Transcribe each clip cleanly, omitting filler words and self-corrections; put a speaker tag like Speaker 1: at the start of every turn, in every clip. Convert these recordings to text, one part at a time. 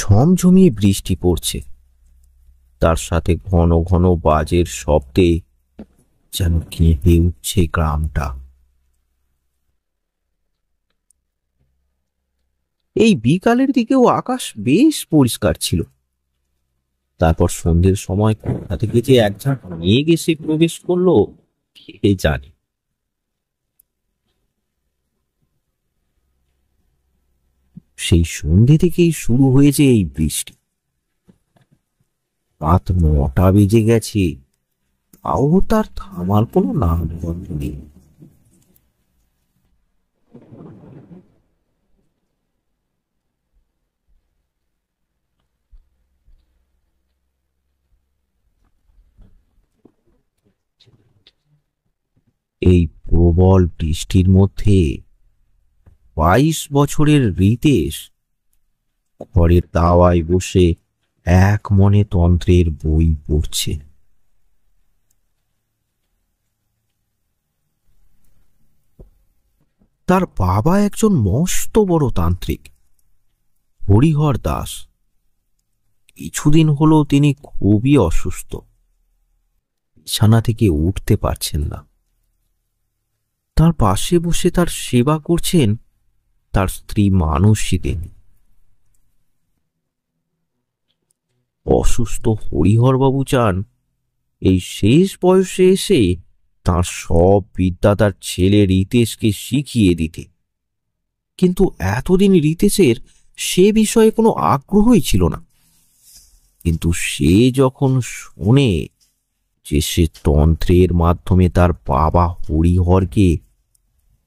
Speaker 1: ঝমঝমিয়ে বৃষ্টি পড়ছে, তার সাথে ঘন ঘন বাজের শব্দে যেন কেঁপে উঠছে গ্রামটা। এই বিকালের দিকেও আকাশ বেশ পরিষ্কার ছিল। তারপর সন্ধ্যের সময় কোথা থেকে যে এক ঝাঁক মেঘ এসে প্রবেশ করলো কে জানে। সেই সন্ধ্যে থেকেই শুরু হয়েছে এই বৃষ্টি। রাত 9টা বেজে গেছে, তাও তার থামার কোনো নাম গন্ধ নেই। এই প্রবল বৃষ্টির মধ্যে 22 বছরের রিতেশ ঘরের দাওয়ায় বসে এক মনে তন্ত্রের বই পড়ছে। তার বাবা একজন মস্ত বড় তান্ত্রিক, হরিহর দাস। কিছুদিন হলো তিনি খুবই অসুস্থ, বিছানা থেকে উঠতে পারছেন না। তার পাশে বসে তার সেবা করছেন তার স্ত্রী মানসী দেবী। অসুস্থ হরিহরবাবু চান এই শেষ বয়সে এসে তার সব বিদ্যা তার ছেলে রিতেশকে শিখিয়ে দিতে, কিন্তু এতদিন রিতেশের সে বিষয়ে কোনো আগ্রহই ছিল না। কিন্তু সে যখন শোনে যে সে তন্ত্রের মাধ্যমে তার বাবা হরিহরকে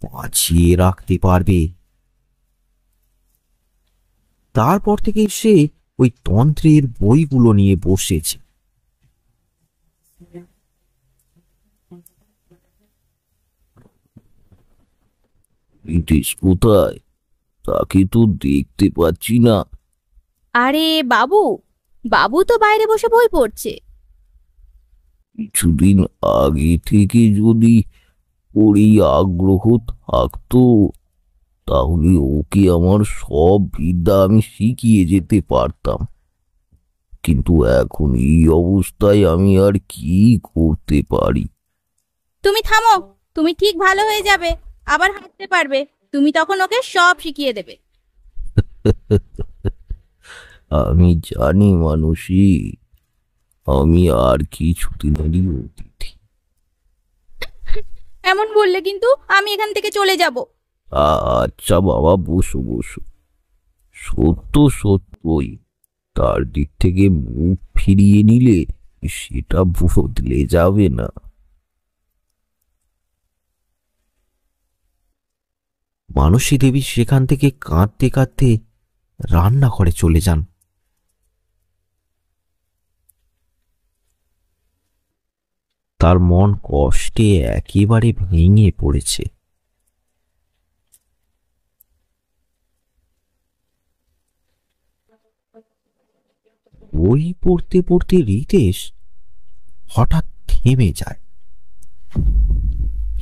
Speaker 1: বাঁচিয়ে রাখতে পারবে, তারপর থেকে সে ওই তন্ত্রের বইগুলো নিয়ে বসেছে। রিতেশ কোথায়? তাকে তো দেখতে পাচ্ছি না।
Speaker 2: আরে বাবু, বাবু তো বাইরে বসে বই পড়ছে।
Speaker 1: কিছুদিন আগে থেকে যদি ওর এই আগ্রহ থাকতো তাহলে ওকে আমার সব বিদ্যা আমি শিখিয়ে যেতে পারতাম, কিন্তু এখন এই অবস্থায় আমি আর কি করতে পারি?
Speaker 2: তুমি থামো, তুমি ঠিক ভালো হয়ে যাবে, আবার হাঁটতে পারবে। তুমি তখন ওকে সব শিখিয়ে দেবে।
Speaker 1: আমি জানি মানুষই, আমি আর কিছুদিনেরই অতিথি।
Speaker 2: এমন বললে কিন্তু আমি এখান থেকে চলে যাব।
Speaker 1: আচ্ছা বাবা, বসো বসো। সত্য সত্যই, তার দিক থেকে মুখ ফিরিয়ে নিলে সেটা বদলে যাবে না। মানসী দেবী সেখান থেকে কাঁদতে কাঁদতে রান্নাঘরে চলে যান। তার মন কষ্টে একেবারে ভেঙে পড়েছে। বই পড়তে পড়তে রিতেশ হঠাৎ থেমে যায়।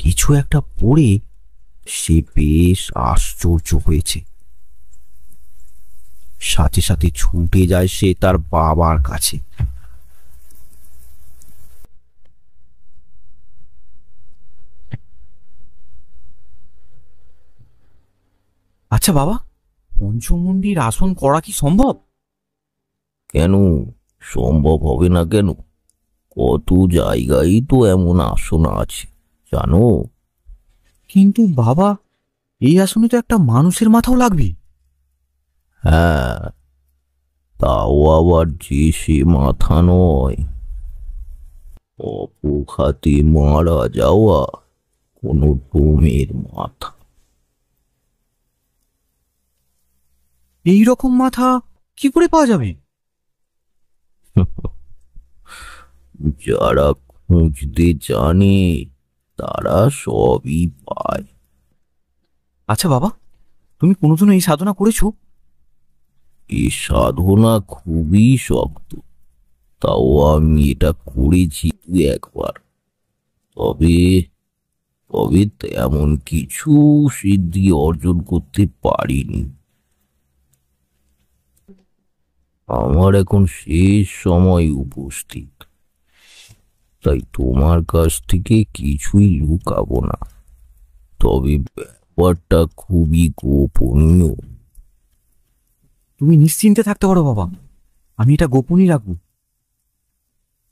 Speaker 1: কিছু একটা পড়ে সে বেশ আশ্চর্য হয়েছে। সাথে সাথে ছুটে যায় সে তার বাবার কাছে।
Speaker 3: আচ্ছা বাবা, পঞ্চমুণ্ডির আসন করা কি সম্ভব?
Speaker 1: কেন সম্ভব হবে না কেন? কত জায়গায় তো এমন আসন আছে জানো।
Speaker 3: কিন্তু বাবা, এই আসনে তো একটা মানুষের মাথাও লাগবে।
Speaker 1: হ্যাঁ, তাও আবার যে সে মাথা নয়, অপঘাতে মারা যাওয়া কোনো ডোমের মাথা।
Speaker 3: এই রকম মাথা কি করে পাওয়া যাবে?
Speaker 1: যারা খুঁজতে জানে তারা সবই পায়।
Speaker 3: আচ্ছা বাবা, তুমি কোনোদিন এই সাধনা করেছো?
Speaker 1: এই সাধনা খুবই শক্ত, তাও আমি এটা করেছি একবার। তবে তবে তেমন কিছু সিদ্ধি অর্জন করতে পারিনি। আমার এখন শেষ সময় উপস্থিত, তাই তোমার কাছ থেকে কিছুই লুকাবো না। তবে ব্যাপারটা খুবই গোপনীয়।
Speaker 3: তুমি নিশ্চিন্তে থাকতে পারো বাবা, আমি এটা গোপনই রাখবো।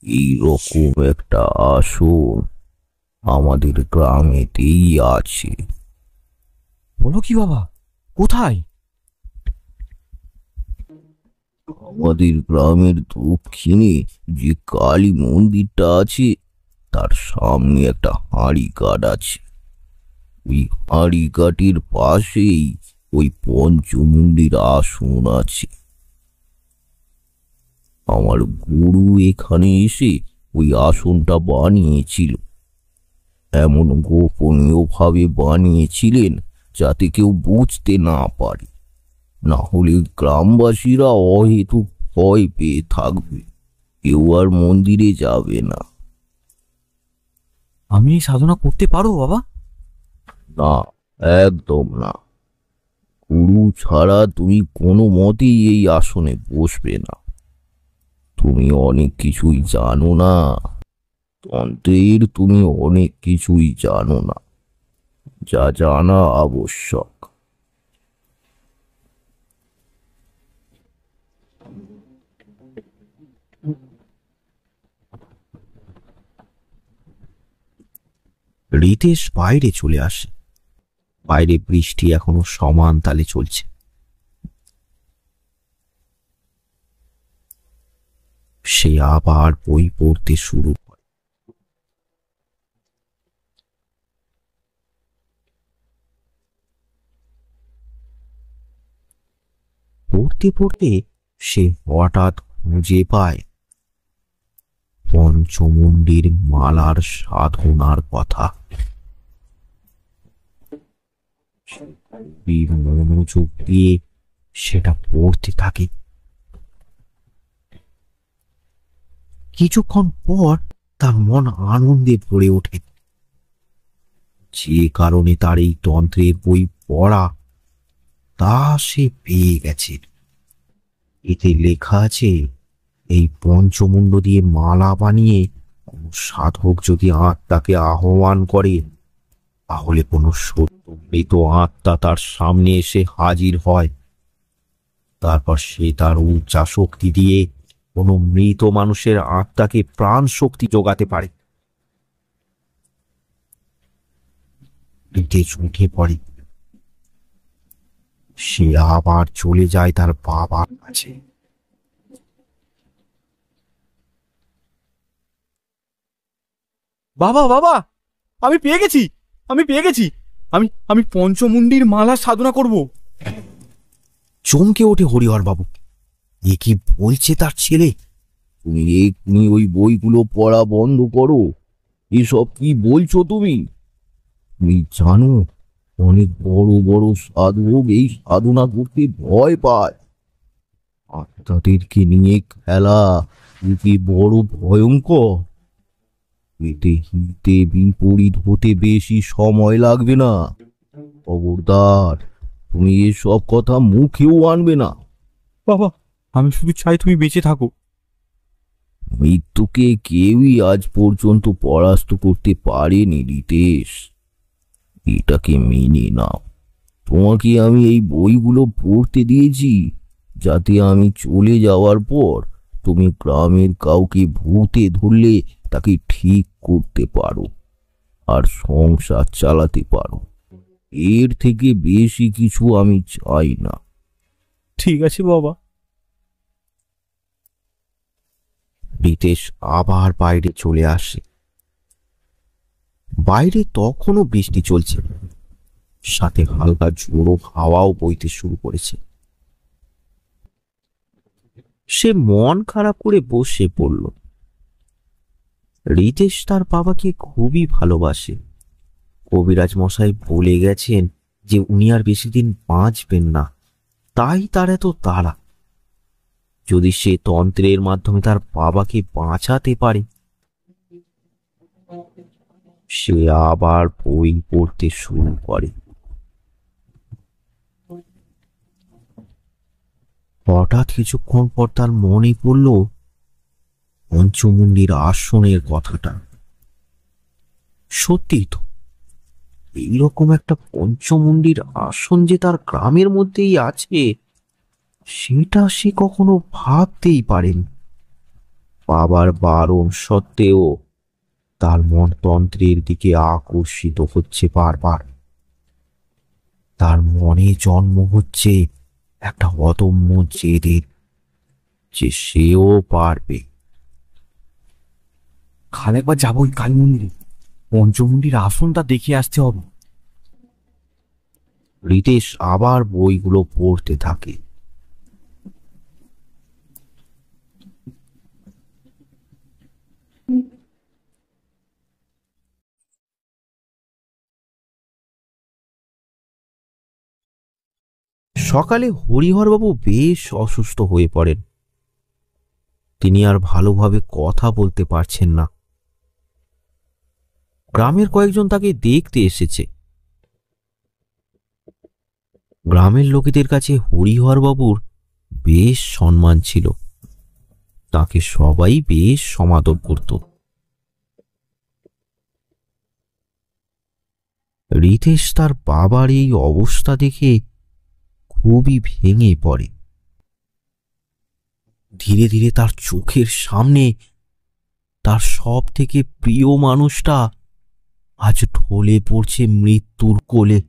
Speaker 1: এইরকম একটা আসন আমাদের গ্রামেতেই আছে।
Speaker 3: বলো কি বাবা, কোথায়?
Speaker 1: আমাদের গ্রামের দক্ষিণে যে কালী মন্দিরটা আছে তার সামনে একটা হাঁড়ি কাঠ আছে। ওই হাঁড়ি কাঠের পাশেই ওই পঞ্চমুণ্ডির আসন আছে। আমার গুরু এখানে এসে ওই আসনটা বানিয়েছিল। এমন গোপনীয় ভাবে বানিয়েছিলেন যাতে কেউ বুঝতে না পারে, না হলে গ্রামবাসীরা অহেতুক ভয় পেয়ে থাকবে, কেউ আর মন্দিরে যাবে না।
Speaker 3: আমি এই সাধনা করতে পারো বাবা?
Speaker 1: না, একদম না। গুরু ছাড়া তুমি কোনো মতেই এই আসনে বসবে না। তুমি অনেক কিছুই জানো না, তন্ত্রের তুমি অনেক কিছুই জানো না, যা জানা আবশ্যক। রিতেশ বাইরে চলে আসে। বাইরে বৃষ্টি এখনো সমান তালে চলছে। সে আবার বই পড়তে শুরু করে। পড়তে পড়তে সে হঠাৎ খুঁজে পায় পঞ্চমুণ্ডির মালার সাধনার কথা। মনোযোগ দিয়ে সেটা পড়তে থাকে। কিছুক্ষণ পর তার মন আনন্দে ভরে ওঠে। যে কারণে তার এই তন্ত্রের বই পড়া তা সে পেয়ে গেছে। এতে লেখা আছে, এই পঞ্চমুণ্ড দিয়ে মালা বানিয়ে কোন সাধক যদি আত্মাকে আহ্বান করে, তাহলে কোনো সত্য মৃত আত্মা তার সামনে এসে হাজির হয়। তারপর সে তার ঊর্জা শক্তি দিয়ে কোনো মৃত মানুষের আত্মাকে প্রাণ শক্তি যোগাতে পারে। রিতেশ উঠে পড়ে। সে আবার চলে যায় তার বাবার কাছে।
Speaker 3: বাবা বাবা, আমি পেয়ে গেছি, আমি পেয়ে গেছি। আমি আমি পঞ্চমুণ্ডির মালা সাধনা করব।
Speaker 1: চমকে ওঠে হরিহর বাবু। এ কি বলছে তার ছেলে? তুমি এক্ষুনি ওই বইগুলো পড়া বন্ধ করো। এসব কি বলছো তুমি? তুমি জানো অনেক বড় বড় সাধক এই সাধনা করতে ভয় পায়। আত্মাদেরকে নিয়ে খেলা কি বড় ভয়ঙ্কর। এতে হিতে বিপরীত হতে বেশি সময় লাগবে না। খবরদার, তুমি এসব কথা মুখেও আনবে না।
Speaker 3: বাবা, আমি শুধু চাই তুমি বেঁচে থাকো।
Speaker 1: মৃত্যুকে কেউই আজ পর্যন্ত পরাস্ত করতে পারেনি রিতেশ। এটাকে মেনে নাও। তোমাকে আমি এই বইগুলো পড়তে দিয়েছি যাতে আমি চলে যাওয়ার পর তুমি গ্রামের কাউকে ভূতে ধরলে তাকে ঠিক করতে পারো আর সংসার চালাতে পারো। এর থেকে বেশি কিছু আমি চাই না।
Speaker 3: ঠিক আছে বাবা।
Speaker 1: রিতেশ আবার বাইরে চলে আসে। বাইরে তখনও বৃষ্টি চলছে, সাথে হালকা ঝোড়ো হাওয়াও বইতে শুরু করেছে। সে মন খারাপ করে বসে পড়ল। রিতেশ তার বাবাকে খুবই ভালোবাসে। কবিরাজ মশাই বলে গেছেন যে উনি আর বেশি দিন বাঁচবেন না, তাই তার এত তাড়া। যদি সে তন্ত্রের মাধ্যমে তার বাবাকে বাঁচাতে পারে। সে আবার বই পড়তে শুরু করে। হঠাৎ কিছুক্ষণ পর তার মনে পড়ল পঞ্চমুণ্ডির আসনের কথাটা। সত্যি তো, এইরকম একটা পঞ্চমুণ্ডির আসন যে তার গ্রামের মধ্যেই আছে সেটা সে কখনো ভাবতেই পারেনি। বাবার বারণ সত্ত্বেও তার মন তন্ত্রের দিকে আকর্ষিত হচ্ছে বারবার। তার মনে জন্ম হচ্ছে একটা অদম্য জেদের যে সেও পারবে।
Speaker 3: কাল একবার যাবো ওই কালী মন্দিরে, পঞ্চমুণ্ডির আসনটা দেখে আসতে হবে।
Speaker 1: রিতেশ আবার বইগুলো পড়তে থাকে। সকালে হরিহরবাবু বেশ অসুস্থ হয়ে পড়েন। তিনি আর ভালোভাবে কথা বলতে পারছেন না। গ্রামের কয়েকজন তাকে দেখতে এসেছে। গ্রামের লোকেদের কাছে হরিহরবাবুর বেশ সম্মান ছিল, তাকে সবাই বেশ সমাদর করত। রিতেশ তার বাবার এই অবস্থা দেখে খুবই ভেঙে পড়ে। ধীরে ধীরে তার চোখের সামনে তার সব থেকে প্রিয় মানুষটা আজ ঢলে পড়ছে মৃত্যুর কোলে।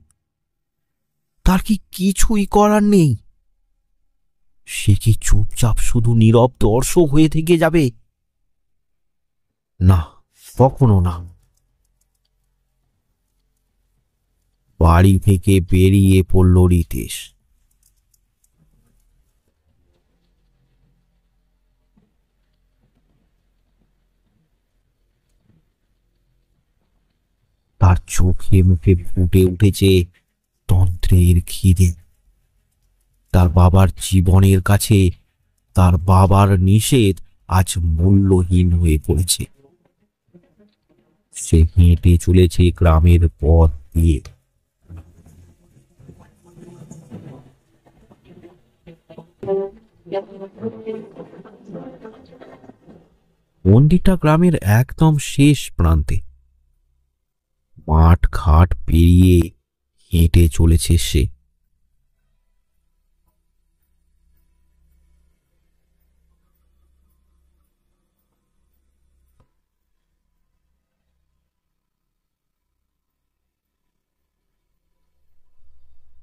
Speaker 1: তার কি কিছুই করার নেই? সে কি চুপচাপ শুধু নীরব দর্শক হয়ে থেকে যাবে? না, কখনো না। বাড়ি থেকে বেরিয়ে পড়ল রিতেশ। তার চোখে মুখে ফুটে উঠেছে তন্ত্রের খিদে। তার বাবার জীবনের কাছে তার বাবার নিষেধ আজ মূল্যহীন হয়ে পড়েছে। সে হেঁটে চলেছে গ্রামের পথ দিয়ে। মন্দিরটা গ্রামের একদম শেষ প্রান্তে। মাঠ ঘাট পেরিয়ে হেঁটে চলেছে সে।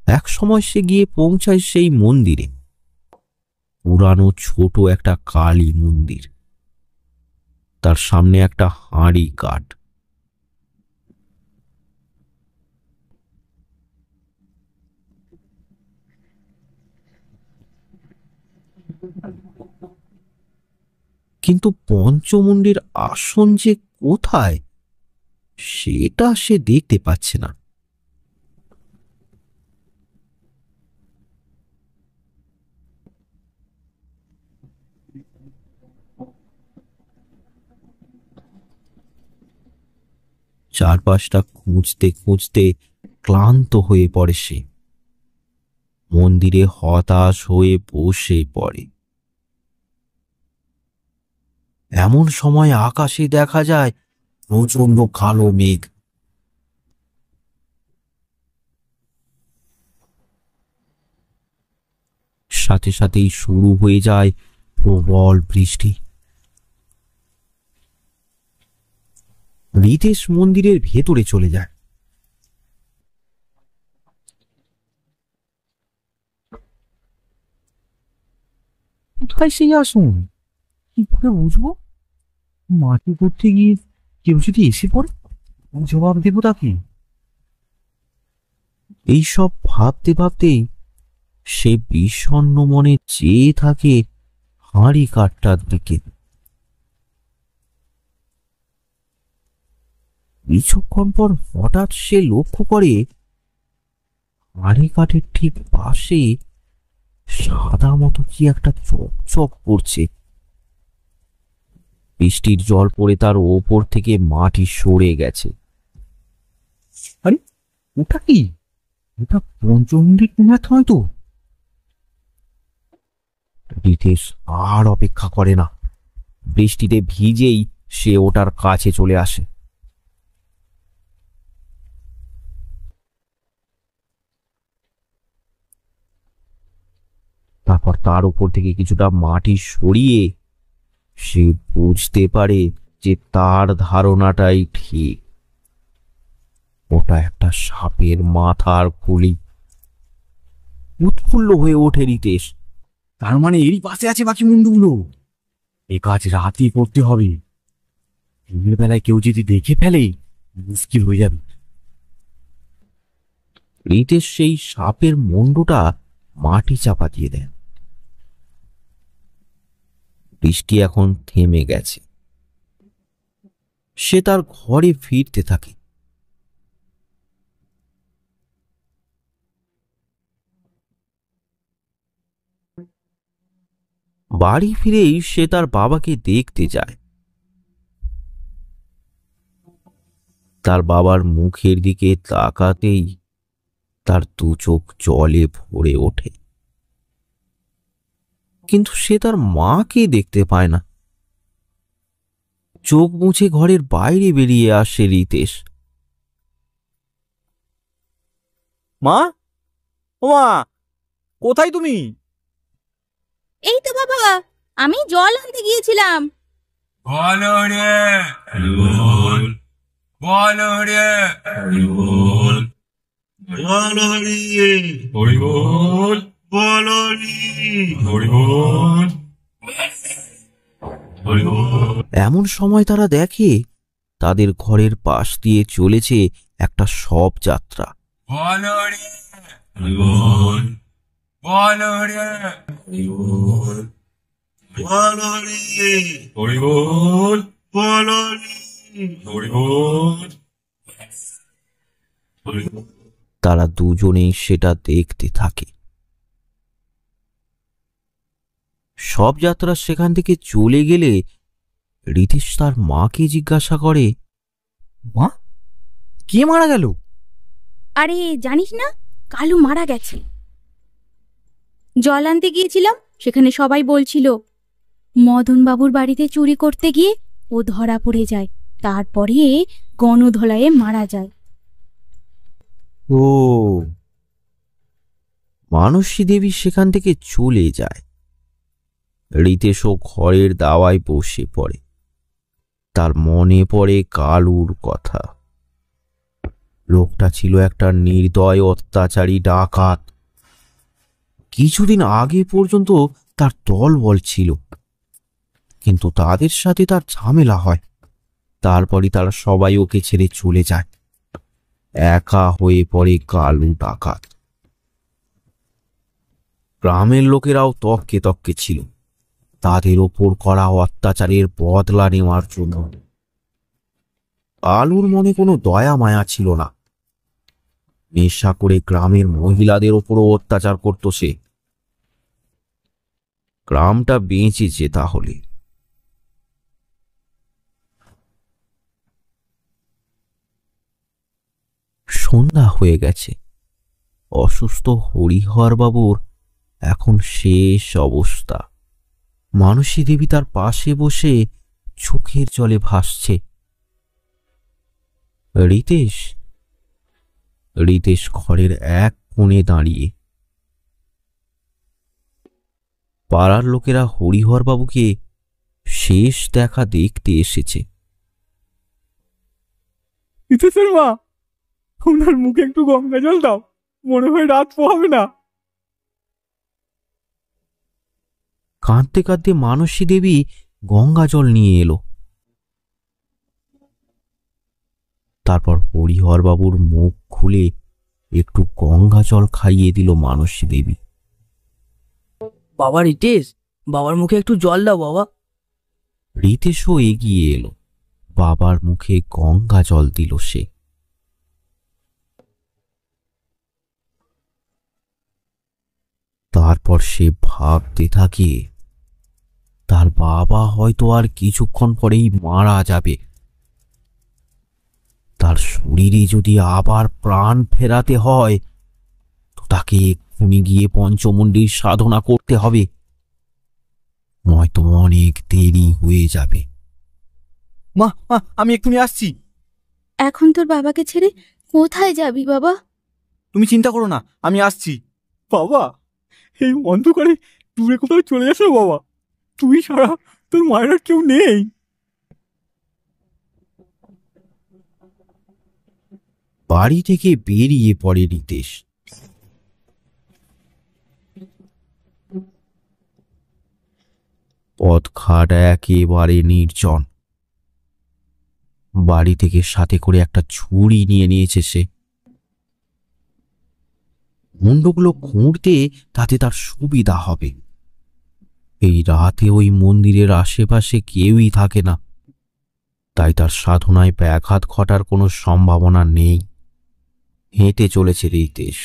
Speaker 1: এক সময় সে গিয়ে পৌঁছায় সেই মন্দিরে। পুরানো ছোট একটা কালী মন্দির। তার সামনে একটা হাঁড়ি কাঠ। কিন্তু পঞ্চমুণ্ডির আসন যে কোথায় সেটা সে দেখতে পাচ্ছে না। চারপাশটা খুঁজতে খুঁজতে ক্লান্ত হয়ে পড়ে সে। মন্দিরে হতাশ হয়ে বসে পড়ে। এমন সময় আকাশে দেখা যায় প্রচন্ড কালো মেঘ। সাথে সাথেই শুরু হয়ে যায় প্রবল বৃষ্টি। রিতেশ মন্দিরের ভেতরে চলে যায়।
Speaker 3: কোথায় সেই আসন? কি করে বুঝবো? মাটি করতে গিয়ে কেউ যদি এসে পড়ে, জবাব দেবো তাকে?
Speaker 1: এইসব ভাবতে ভাবতেই সে বিষণ্ণ মনে চেয়ে থাকে হাঁড়ি কাঠটার দিকে। কিছুক্ষণ পর হঠাৎ সে লক্ষ্য করে হাঁড়ি কাঠের ঠিক পাশে সাদা মতো কি একটা চকচক করছে। বৃষ্টির জল পড়ে তার ওপর থেকে মাটি সরে গেছে।
Speaker 3: আরে ওটা কি? এটা পঞ্চমুণ্ডির কোনো একটা নয় তো?
Speaker 1: রিতেশ আর অপেক্ষা করে না, বৃষ্টিতে ভিজেই সে ওটার কাছে চলে আসে। তারপর তার উপর থেকে কিছুটা মাটি সরিয়ে সে বুঝতে পারে যে তার ধারণাটাই ঠিক। ওটা একটা সাপের মাথার খুলি। উৎফুল্ল হয়ে ওঠে রিতেশ।
Speaker 3: তার মানে এরই পাশে আছে বাকি মুন্ডুগুলো। এ কাজ রাতেই করতে হবে। দিনের বেলায় কেউ যদি দেখে ফেলে মুশকিল হয়ে যাবে।
Speaker 1: রিতেশ সেই সাপের মুন্ডুটা মাটি চাপা দিয়ে দেয়। বৃষ্টি এখন থেমে গেছে। সে তার ঘরে ফিরতে থাকে। বাড়ি ফিরেই সে তার বাবাকে দেখতে যায়। তার বাবার মুখের দিকে তাকাতেই তার দু চোখ জলে ভরে ওঠে, কিন্তু সে তার মাকে দেখতে পায় না। চোখ মুছে ঘরের বাইরে বেরিয়ে আসে রিতেশ।
Speaker 3: মা, ও মা, কোথায় তুমি?
Speaker 2: এই তো বাবা, আমি জল আনতে গিয়েছিলাম।
Speaker 4: বলো রে বল, বলো রে বল, বলো রে হরি বল, বলো রে হরি বল, হরি বল।
Speaker 1: এমন সময় তারা দেখে তাদের ঘরের পাশ দিয়ে চলেছে একটা শবযাত্রা।
Speaker 4: বলো রে হরি বল, বলো রে হরি বল, বলো রে হরি বল, বলো রে হরি বল, হরি বল।
Speaker 1: তারা দুজনেই সেটা দেখতে থাকে। শবযাত্রা সেখান থেকে চলে গেলে রিতেশ তার মাকে জিজ্ঞাসা করে,
Speaker 3: মা, কে মারা গেল?
Speaker 2: আরে জানিস না, কালু মারা গেছে। জল আনতে গিয়েছিলাম, সেখানে সবাই বলছিল মদন বাবুর বাড়িতে চুরি করতে গিয়ে ও ধরা পড়ে যায়, তারপরে গণধোলায় মারা যায়।
Speaker 1: ও। মানসী দেবী সেখান থেকে চলে যায়। রিতেশও ঘরের দাওয়ায় বসে পড়ে। তার মনে পড়ে কালুর কথা। লোকটা ছিল একটা নির্দয় অত্যাচারী ডাকাত। কিছুদিন আগে পর্যন্ত তার দলবল ছিল, কিন্তু তাদের সাথে তার ঝামেলা হয়। তারপরই তারা সবাই ওকে ছেড়ে চলে যায়। একা হয়ে পড়ে কালু ডাকাত। গ্রামের লোকেরাও তককে তককে ছিল তাদের ওপর করা অত্যাচারের বদলা নেওয়ার জন্য। কালুর মনে কোনো দয়া মায়া ছিল না। নেশা করে গ্রামের মহিলাদের ওপরও অত্যাচার করত সে। গ্রামটা বেঁচেছে তাহলে। সন্ধ্যা হয়ে গেছে। অসুস্থ হরিহর বাবুর এখন শেষ অবস্থা। মানসী দেবী তার পাশে বসে চোখের জলে ভাসছে। রিতেশ ঘরের এক কোণে দাঁড়িয়ে। পাড়ার লোকেরা হরিহর বাবুকে শেষ দেখা দেখতে এসেছে।
Speaker 3: রিতেশের মা, ওনার মুখে একটু গঙ্গা জল দাও, মনে হয় রাত পোহাবে না।
Speaker 1: কাঁদতে কাঁদতে মানসী দেবী গঙ্গা জল নিয়ে এলো। তারপর হরিহর বাবুর মুখ খুলে একটু গঙ্গা জল খাইয়ে দিল মানসী দেবী।
Speaker 5: বাবা রিতেশ, বাবার মুখে একটু জল দাও বাবা।
Speaker 1: রিতেশও এগিয়ে এলো। বাবার মুখে গঙ্গা জল দিল সে। তারপর সে ভাবতে থাকে, তার বাবা হয়তো আর কিছুক্ষণ পরেই মারা যাবে। তার শরীরে যদি আবার প্রাণ ফেরাতে হয় তো তাকে এক্ষুনি গিয়ে পঞ্চমুণ্ডীর সাধনা করতে হবে। নয়তো অনেক দেরি হয়ে যাবে।
Speaker 3: মা মা, আমি এক্ষুনি আসছি।
Speaker 2: এখন তোর বাবাকে ছেড়ে কোথায় যাবি বাবা?
Speaker 3: তুমি চিন্তা করো না, আমি আসছি। বাবা, এই অন্ধকারে দূরে কোথাও চলে আসো বাবা। তুই ছাড়া তোর মায়ের আর কেউ নেই।
Speaker 1: বাড়ি থেকে বেরিয়ে পড়ে রিতেশ। পথঘাট একেবারে নির্জন। বাড়ি থেকে সাথে করে একটা ছুরি নিয়ে নিয়েছে সে। মুন্ডগুলো খুঁড়তে তাতে তার সুবিধা হবে। এই রাতে ওই মন্দিরের আশেপাশে কেউই থাকে না, তাই তার সাধনায় ব্যাঘাত ঘটার কোনো সম্ভাবনা নেই। হেঁটে চলেছে রিতেশ।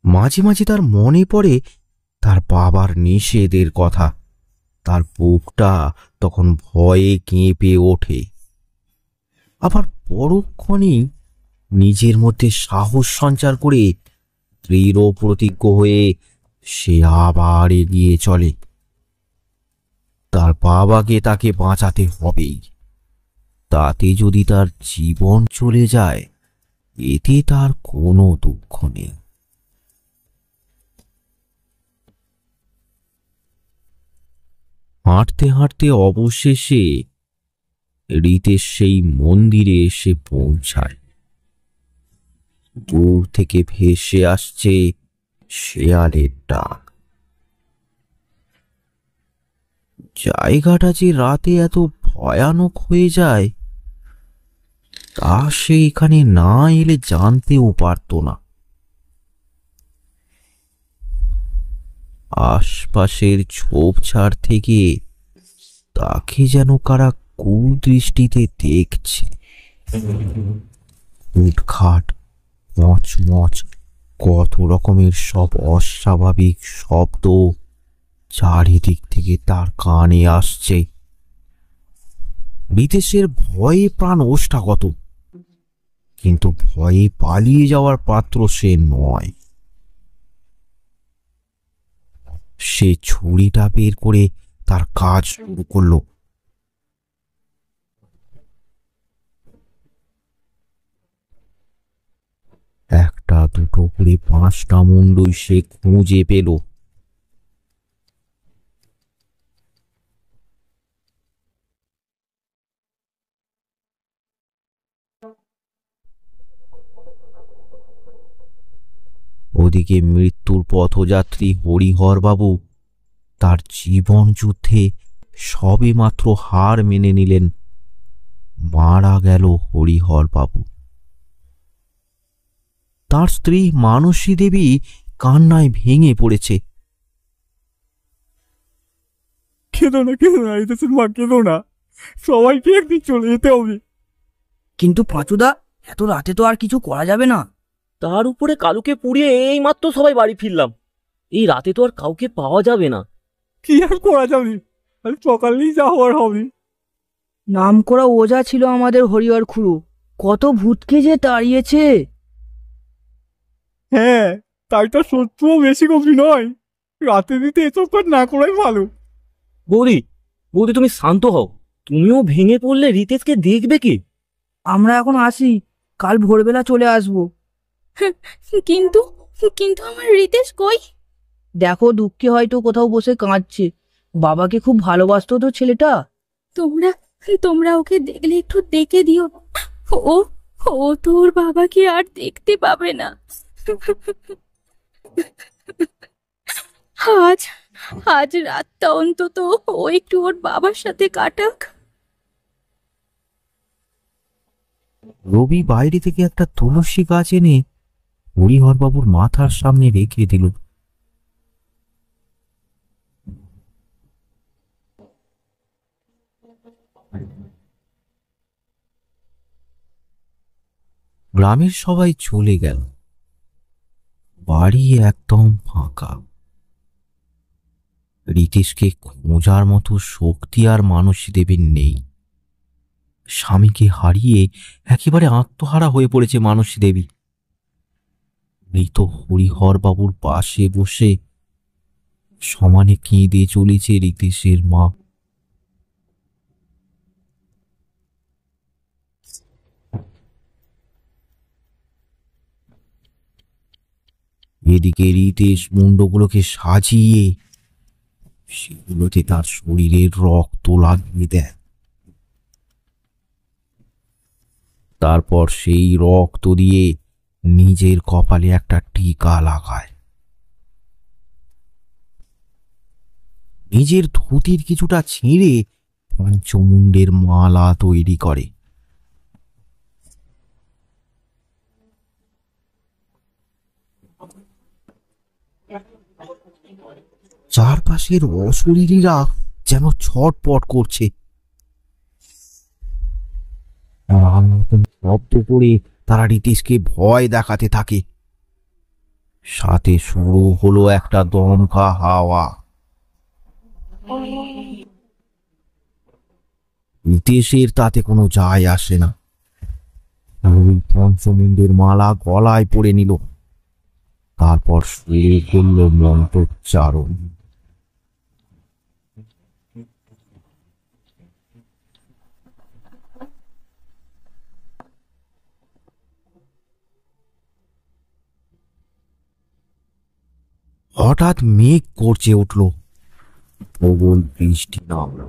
Speaker 1: মাঝে মাঝে তার মনে পড়ে তার বাবার নিষেধের কথা। তার বুকটা তখন ভয়ে কেঁপে ওঠে। আবার পরক্ষণেই নিজের মধ্যে সাহস সঞ্চার করে দৃঢ় প্রতিজ্ঞ হয়ে সে আবার এগিয়ে চলে। তার বাবাকে তাকে বাঁচাতে হবেই। তাতে যদি তার জীবন চলে যায়, এতে তার কোনো দুঃখ নেই। হাঁটতে হাঁটতে অবশেষে রিতেশ সেই মন্দিরে এসে পৌঁছায়। দূর থেকে ভেসে আসছে শেয়ালের ডাক। জায়গাটা যে রাতে এত ভয়ানক হয়ে যায় তা সে এখানে না এলে জানতেও পারত না। আশপাশের ঝোপঝাড় থেকে তাকে যেন কারা কুদৃষ্টিতে দেখছে। উঠখাট, মচমচ, কত রকমের সব অস্বাভাবিক শব্দ চারিদিক থেকে তার কানে আসছে। রিতেশের ভয়ে প্রাণ ওষ্ঠাগত, কিন্তু ভয়ে পালিয়ে যাওয়ার পাত্র সে নয়। সে ছুরিটা বের করে তার কাজ শুরু করল। একটা দুটো করে 5টা মুন্ডই সে খুঁজে পেল। ওদিকে মৃত্যুর পথযাত্রী হরিহরবাবু তার জীবন যুদ্ধে সবে মাত্র হার মেনে নিলেন। মারা গেল হরিহরবাবু। তার স্ত্রী মানসী দেবী কান্নায় ভেঙে পড়েছে।
Speaker 3: কেঁদো না, কেঁদো না রিতেশের মা, কেঁদো না। সবাইকে একদিন চলে যেতে হবে।
Speaker 5: কিন্তু পাঁচুদা, এত রাতে তো আর কিছু করা যাবে না।
Speaker 6: তার উপরে কালুকে পুড়িয়ে এই মাত্র সবাই বাড়ি ফিরলাম। এই রাতে তো আর কাউকে পাওয়া যাবে না।
Speaker 3: কি আর করা যাবে, আর সকালেই যা হওয়ার হবে।
Speaker 5: নাম করা ওঝা ছিল আমাদের হরিহর খুড়ো, কত ভূতকে যে তাড়িয়েছে।
Speaker 3: হ্যাঁ, তাই তো শত্রুও বেশি গভীর নয়। রাতে দিতে এসব কাজ না করাই ভালো।
Speaker 6: বৌদি, বৌদি তুমি শান্ত হও। তুমিও ভেঙে পড়লে রিতেশকে দেখবে কি?
Speaker 5: আমরা এখন আসি, কাল ভোরবেলা চলে আসবো।
Speaker 2: কিন্তু কিন্তু আমার রিতেশ কই?
Speaker 5: দেখো, দুঃখে হয়তো কোথাও বসে কাঁদছে। বাবাকে খুব ভালোবাসতো তো ছেলেটা।
Speaker 2: তোমরা তোমরা ওকে দেখলে একটু ডেকে দিও। ও ও তোর বাবাকে আর দেখতে পাবে না। আজ আজ রাতটা অন্তত ও একটু ওর বাবার সাথে কাটাক।
Speaker 1: রবি বাইরে থেকে একটা তুলসী গাছ এনে হরিহরবাবুর মাথার সামনে রেখে দিল। গ্রামের সবাই চলে গেল। বাড়ি একদম ফাঁকা। রিতেশকে খোঁজার মতো শক্তি আর মানসী দেবীর নেই। স্বামীকে হারিয়ে একেবারে আত্মহারা হয়ে পড়েছে মানসী দেবী। মৃত হরিহর বাবুর পাশে বসে সমানে কেঁদে চলেছে রিতেশের মা। এদিকে রিতেশ মুন্ডগুলোকে সাজিয়ে সেগুলোতে তার শরীরের রক্ত লাগিয়ে দেয়। তারপর সেই রক্ত দিয়ে নিজের কপালে একটা টিকা লাগায়। নিজের ধুতির কিছুটা ছিঁড়ে পঞ্চমুণ্ডের মালা তৈরি করে। চারপাশের অশরীরীরা যেন ছটপট করছে। শব্দ করে তারা রিতেশকে ভয় দেখাতে থাকে। সাথে শুরু হলো একটা দমকা হাওয়া। রিতেশের তাতে কোনো যায় আসে না। ওই পঞ্চমুণ্ডের মালা গলায় পড়ে নিল। তারপর শুরু করলো মন্ত্রোচ্চারণ। হঠাৎ মেঘ গর্জে উঠল, প্রবল বৃষ্টি নামল।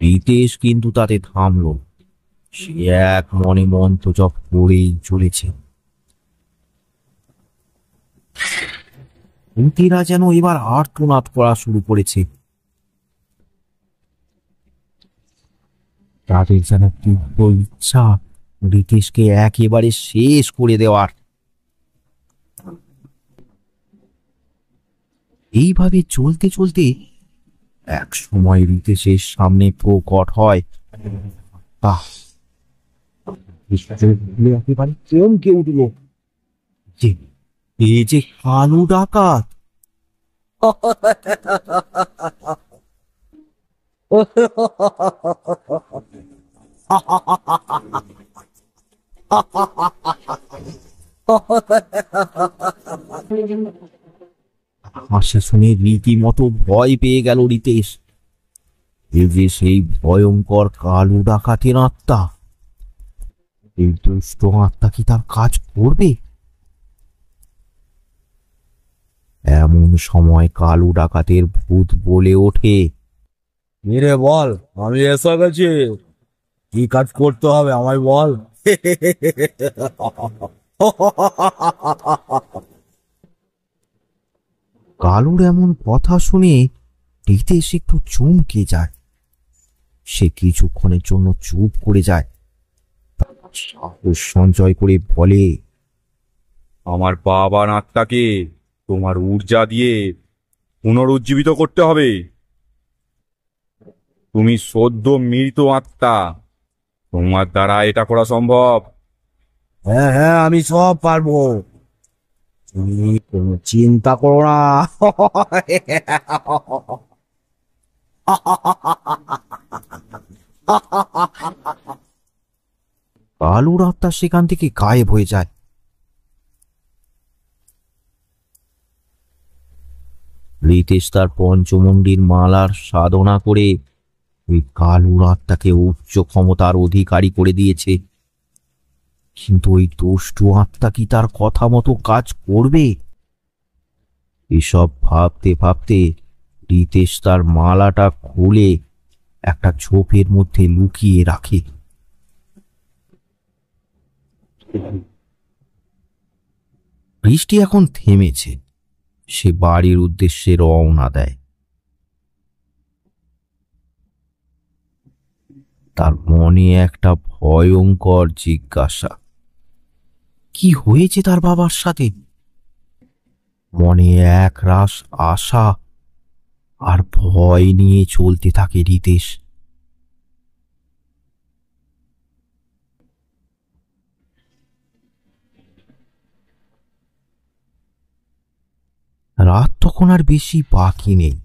Speaker 1: রিতেশ কিন্তু তাতে থামল। সে এক মনে মন্ত্র জপ করেই চলেছে। ভূতেরা যেন এবার আর্তনাদ করা শুরু করেছে। তাদের যেন তীব্র ইচ্ছা রিতেশকে একেবারে শেষ করে দেওয়ার। এইভাবে চলতে চলতে এক সময় রিতেশের সামনে প্রকট হয় একেবারে চমকে উঠল যে এ যে কালু ডাকাত। হাসি শুনে রীতিমতো ভয় পেয়ে গেল রিতেশ। এ যে সেই ভয়ঙ্কর কালু ডাকাতের আত্মা। এই দুষ্ট আত্মা কি তার কাজ করবে? এমন সময় কালু ডাকাতের ভূত বলে ওঠে,
Speaker 7: রে বল, আমি এসে গেছি, কি কাজ করতে হবে আমায় বল।
Speaker 1: কালুর এমন কথা শুনে রিতেশ একটু চমকে যায়। সে কিছুক্ষণের জন্য চুপ করে যায়, সাহস সঞ্চয় করে বলে,
Speaker 4: আমার বাবার আত্মাকে তোমার ঊর্জা দিয়ে পুনরুজ্জীবিত করতে হবে। তুমি সদ্য মৃত আত্মা, তোমার দ্বারা এটা করা সম্ভব।
Speaker 7: হ্যাঁ হ্যাঁ, আমি সব পারবো, তুমি কোনো চিন্তা করো না।
Speaker 1: কালুর আত্মা সেখান থেকে গায়েব হয়ে যায়। রিতেশ তার পঞ্চমুণ্ডীর মালার সাধনা করে ওই কালুর আত্মাকে উচ্চ ক্ষমতার অধিকারী করে দিয়েছে। কিন্তু ওই দুষ্টু আত্মা কি তার কথা মতো কাজ করবে? এসব ভাবতে ভাবতে রিতেশ তার মালাটা খুলে একটা ঝোপের মধ্যে লুকিয়ে রাখে। বৃষ্টি এখন থেমেছে। সে বাড়ির উদ্দেশ্যে রওনা দেয়। তার মনে একটা ভয়ঙ্কর জিজ্ঞাসা, কি হয়েছে তার বাবার সাথে? মনে এক রাশ আশা আর ভয় নিয়ে চলতে থাকে রিতেশ। রাত তখন আর বেশি বাকি নেই।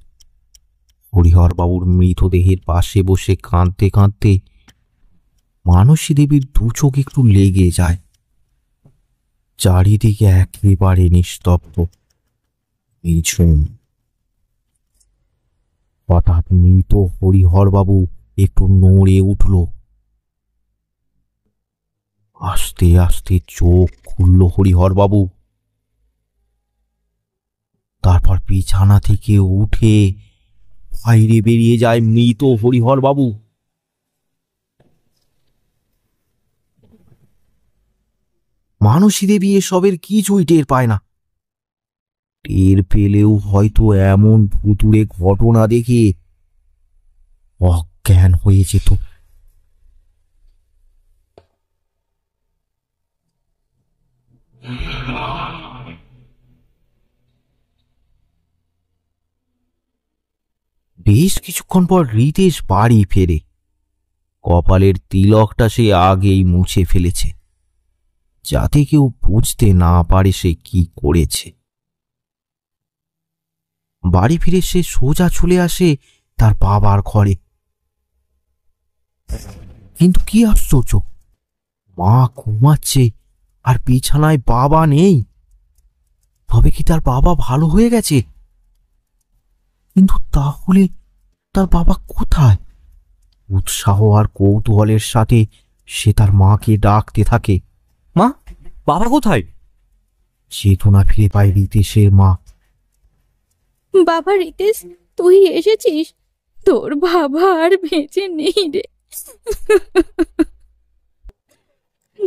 Speaker 1: হরিহর বাবুর মৃতদেহের পাশে বসে কাঁদতে কাঁদতে মানসী দেবীর দু চোখ একটু লেগে যায়। চারিদিকে একেবারে নিস্তব্ধ, নিঝুম। হঠাৎ মৃত হরিহরবাবু একটু নড়ে উঠল। আস্তে আস্তে চোখ খুলল হরিহরবাবু। তারপর বিছানা থেকে উঠে বাইরে বেরিয়ে যায় মৃত হরিহরবাবু। মানসী দেবী এসবের কিছুই টের পায় না। টের পেলেও হয়তো এমন ভুতুড়ে ঘটনা দেখে অজ্ঞান হয়ে যেত। বেশ কিছুক্ষণ পর রিতেশ বাড়ি ফেরে। কপালের তিলকটা সে আগেই মুছে ফেলেছে, যাতে কেউ বুঝতে না পারে সে কি করেছে। বাড়ি ফিরে সে সোজা চলে আসে তার বাবার ঘরে। কিন্তু কি আশ্চর্য, মা ঘুমাচ্ছে আর বিছানায় বাবা নেই। তবে কি তার বাবা ভালো হয়ে গেছে? কিন্তু তাহলে তার বাবা কোথায়? উৎসাহ আর কৌতূহলের সাথে সে তার মাকে ডাকতে থাকে।
Speaker 3: মা, বাবা কোথায়?
Speaker 1: চেতনা ফিরে পায় রিতেশের মা।
Speaker 2: বাবা রিতেশ, তুই এসেছিস? তোর বাবা আর বেঁচে নেই রে।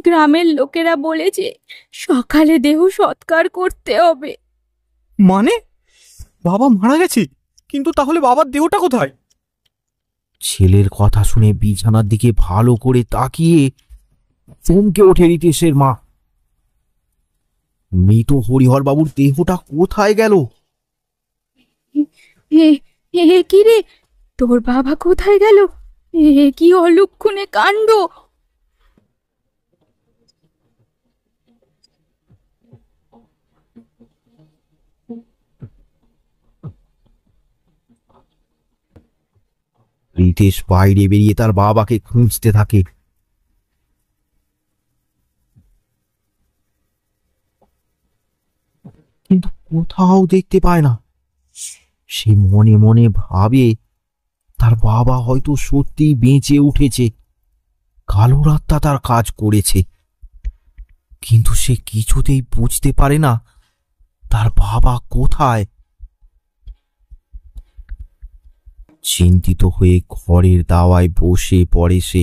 Speaker 2: গ্রামের লোকেরা বলেছে সকালে দেহ সৎকার করতে হবে।
Speaker 3: মানে বাবা মারা গেছে? কিন্তু তাহলে বাবার দেহটা কোথায়?
Speaker 1: ছেলের কথা শুনে বিছানার দিকে ভালো করে তাকিয়ে চমকে ওঠে রিতেশের মা। মৃত হরিহরবাবুর দেহটা কোথায় গেল?
Speaker 2: কি রে, তোর বাবা কোথায় গেল? কি অলক্ষণে কাণ্ড!
Speaker 1: রিতেশ বাইরে বেরিয়ে তার বাবাকে খুঁজতে থাকে। কিন্তু কোথাও দেখতে পায় না। সে মনে মনে ভাবে তার বাবা হয়তো সত্যি বেঁচে উঠেছে, কালো রাতটা তার কাজ করেছে। কিন্তু সে কিছুতেই বুঝতে পারে না তার বাবা কোথায়। চিন্তিত হয়ে ঘরের দাওয়ায় বসে পড়ে সে।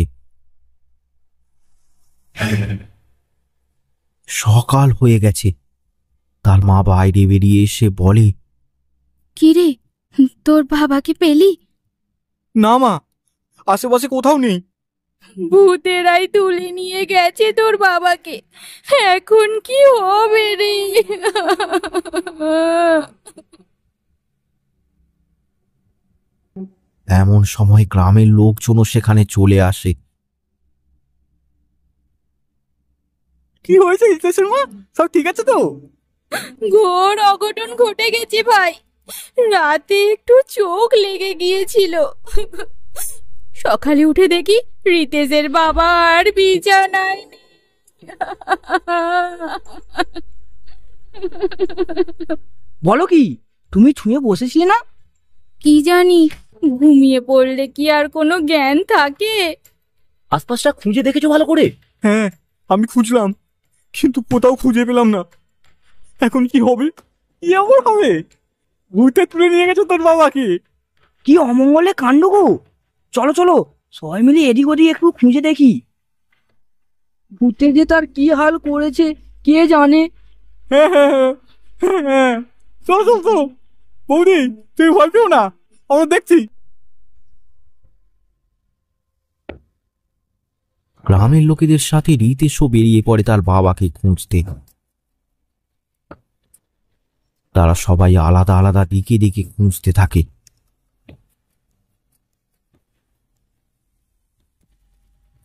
Speaker 1: সকাল হয়ে গেছে। তার মা বাইরে বেরিয়ে এসে বলে,
Speaker 2: কি রে, তোর বাবাকে পেলি?
Speaker 3: না মা, আশেপাশে কোথাও নেই।
Speaker 2: ভূতেরাই তুলে নিয়ে গেছে তোর বাবাকে। এখন কি হবে রে?
Speaker 1: এমন সময় গ্রামের লোকজনও সেখানে চলে আসে।
Speaker 3: কি হয়েছে রিতেশের মা? সব ঠিক আছে তো?
Speaker 2: ঘোর অঘটন ঘটে গেছে ভাই। রাতে একটু চোখ লেগে গিয়েছিল। সকালে উঠে দেখি রিতেশের বাবা আর বিছানায় নেই।
Speaker 5: বলো কি, তুমি ছুঁয়ে বসেছিলে না?
Speaker 2: কি জানি, ঘুমিয়ে পড়লে কি আর কোনো জ্ঞান থাকে?
Speaker 6: আশপাশটা খুঁজে দেখেছো ভালো করে?
Speaker 3: হ্যাঁ, আমি খুঁজলাম, কিন্তু কোথাও খুঁজে পেলাম না। এখন কি হবে? কি আবার হবে? ভূতে তুলে নিয়ে গেছে তোর বাবাকে।
Speaker 5: কি অমঙ্গলে কাণ্ড গো! চলো চলো, সবাই মিলে এদিক ওদিক একটু খুঁজে দেখি। ভূতে যে তার কি হাল করেছে কে জানে।
Speaker 3: হ্যাঁ হ্যাঁ হ্যাঁ হ্যাঁ হ্যাঁ, চলো চলো চলো। বৌদি, তুমি ভয় পেও না, আমরা দেখছি।
Speaker 1: গ্রামের লোকেদের সাথে রিতেশও বেরিয়ে পড়ে তার বাবাকে খুঁজতে। তারা সবাই আলাদা আলাদা দিকে দিকে খুঁজতে থাকে।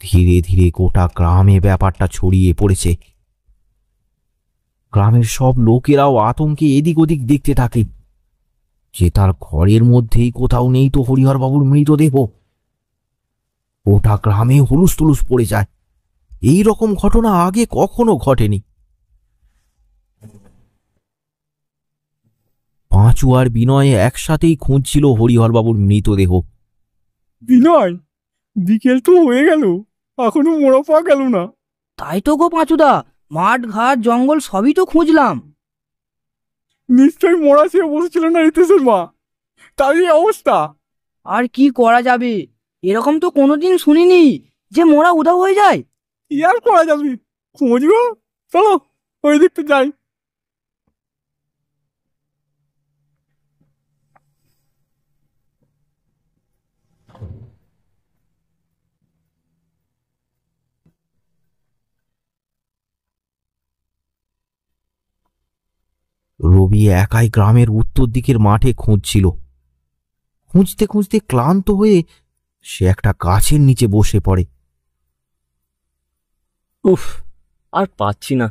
Speaker 1: ধীরে ধীরে গোটা গ্রামে ব্যাপারটা ছড়িয়ে পড়েছে। গ্রামের সব লোকেরাও আতঙ্কে এদিক ওদিক দেখতে থাকে যে তার ঘরের মধ্যেই কোথাও নেই তো হরিহরবাবুর মৃতদেহ। গোটা গ্রামে হুলুস তুলুস পড়ে যায়। এই রকম ঘটনা আগে কখনো ঘটেনি। পাঁচু আর বিনয় একসাথেই খুঁজছিল হরিহরবাবুর মৃতদেহ।
Speaker 4: বিনয়, বিকেল তো হয়ে গেল, এখনো মোড়া পাওয়া গেল না।
Speaker 5: তাই তো গো পাঁচুদা, মাঠ ঘাট জঙ্গল সবই তো খুঁজলাম।
Speaker 4: নিশ্চয়ই মোড়া সে বসেছিল না রিতেশের মা, তাই এই অবস্থা।
Speaker 5: আর কি করা যাবে, এরকম তো কোনোদিন শুনিনি যে মোড়া উধাও হয়ে যায়।
Speaker 4: কি আর করা যাবে, খুঁজবো, চলো ওই দিকটা যাই।
Speaker 1: রবি একাই গ্রামের উত্তর দিকের মাঠে খুঁজছিল। খুঁজতে খুঁজতে ক্লান্ত হয়ে সে একটা গাছের নিচে বসে পড়ে।
Speaker 6: উফ, আর পাচ্ছি না।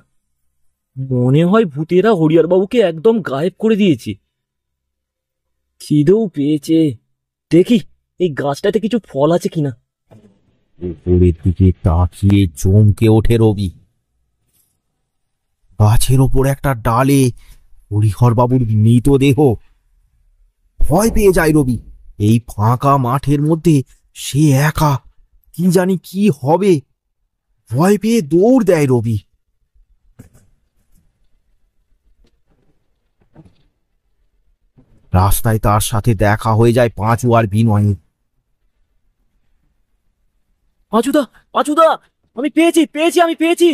Speaker 6: মনে হয় ভূতেরা হরিহরবাবুকে একদম গায়েব করে দিয়েছে। খিদেও পেয়েছে, দেখি এই গাছটাতে কিছু ফল আছে কিনা।
Speaker 1: উপরের দিকে তাকিয়ে চমকে ওঠে রবি। গাছের ওপর একটা ডালে হরিহরবাবুর মৃতদেহ। ভয় পেয়ে যায় রবি। এই ফাঁকা মাঠের মধ্যে সে একা, কি জানি কি হবে। ভয় পেয়ে দৌড় দেয় রবি। রাস্তায় তার সাথে দেখা হয়ে যায় পাঁচু আর বিনয়।
Speaker 6: পাঁচুদা, পাঁচুদা, আমি পেয়েছি পেয়েছি আমি পেয়েছি।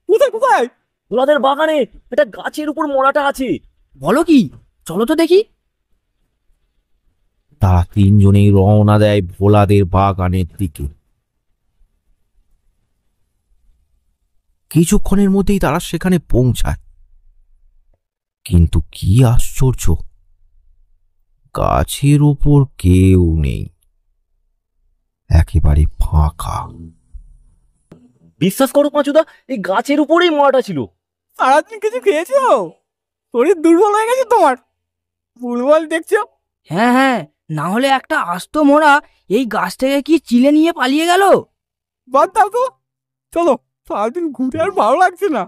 Speaker 4: কোথায় কোথায়?
Speaker 6: ভোলাদের বাগানে একটা গাছের উপর মোড়াটা আছে।
Speaker 5: বলো কি, চলো তো দেখি।
Speaker 1: তারা তিনজনেই রওনা দেয় ভোলাদের বাগানের দিকে। কিছুক্ষণের মধ্যেই তারা সেখানে পৌঁছায়। কিন্তু কি আশ্চর্য, গাছের উপর কেউ নেই, একেবারে ফাঁকা।
Speaker 6: বিশ্বাস করো পাঁচুদা, এই গাছের উপরেই মোড়াটা ছিল।
Speaker 4: সারাদিন কিছু খেয়েছো? শরীর দুর্বল হয়ে গেছে তোমার, ভুলভাল দেখছো।
Speaker 5: হ্যাঁ হ্যাঁ, না হলে একটা আস্ত মোড়া এই গাছ থেকে কি চিলে নিয়ে পালিয়ে গেল।
Speaker 4: বাদ দাও তো, চলো, সারাদিন ঘুরে আর ভালো লাগছে না।